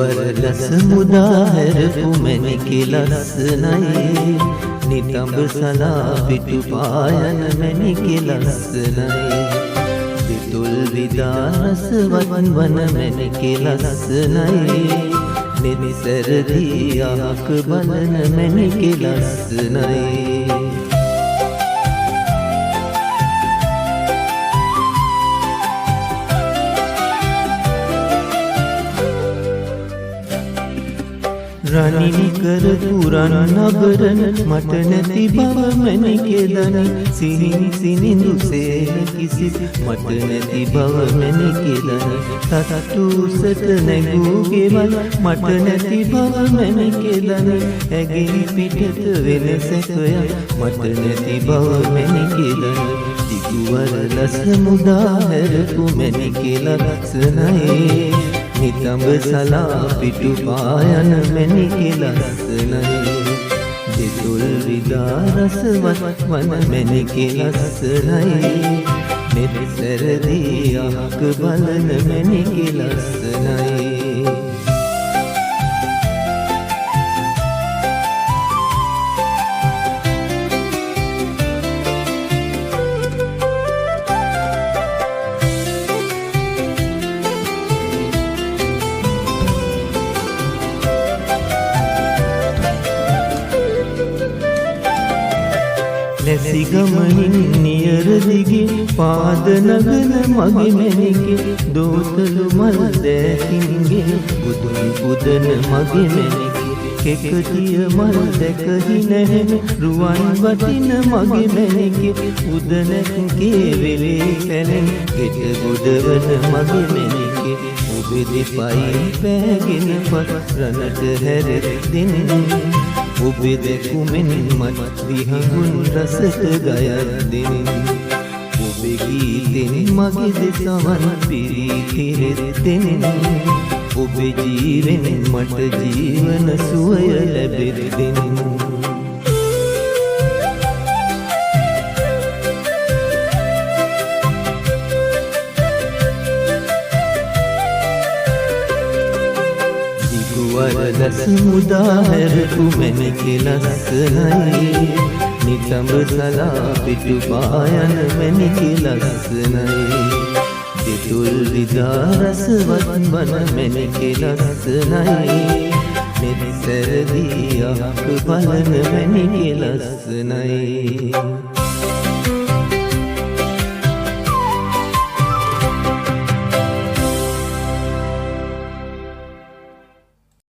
වරලස මුදාහැරපු මැණිකෙ ලස්සනයි නිතඹ සලා පිටු පායන මැණිකෙ ලස්සනයි දිතුල් විදා රසවත් වන මැණිකෙ ලස්සනයි නිනිසරදී අහක බලන මැණිකෙ ලස්සනයි රනිනි කරපු රන් නබරන මට නැති බව මැණිකේ දනි සිහින් සිනිඳු සේන කිසි මට නැති බව මැණිකේ දනි සතුටුසට නැගූ ගෙවල් මට නැති බව මැණිකේ දනි ඇගිලි පිටත වෙන සැකයක් මට නැති බව මැණිකේ දනි දිගුවර ලස මුදා හැරපු මැණිකේ ලස්සනයි නිතඹ සලා පිටු පායන මැණිකෙ ලස්සනයි දෙතුල් විදා රසවත් වන මැණිකෙ ලස්සනයි මෙතෙසරදී අහක බලන මැණිකෙ ලස්සනයි නැසි ගමනින් නියර දිගේ පාද නගන මගේ මැණිකේ දෝතලු මල් දැකින්ගේ බුදුන් පුදන මගේ මැණිකේ කෙකතිය මල් දැකහි නැහැ රුවන් වටින මගේ මැණිකේ උදනකේ වෙලේ පැලෙන් ගෙට ගොඩවන මගේ මැණිකේ ඔබේ දෙපයි පෑගෙන පස් රනට හැර දෙන්නේ ඔබේ දැකුමෙන් මත් විහඟුන් රසට ගයක් දෙනින් ඔබේ ගීතෙන් මගේ දෙසවන් පිරිතිරෙත් දෙනින් ඔබේ ජීවෙන් මට ජීවන සුවය ලැබෙත් දෙනින් වරලස මුදා හැරපු මැණිකෙ ලස්සනයි නිතඹ සලා පිටු පායන මැණිකෙ ලස්සනයි දෙතුල් විදා රසවත් වන මැණිකෙ ලස්සනයි මෙතෙසරදී අහක බලන මැණිකෙ ලස්සනයි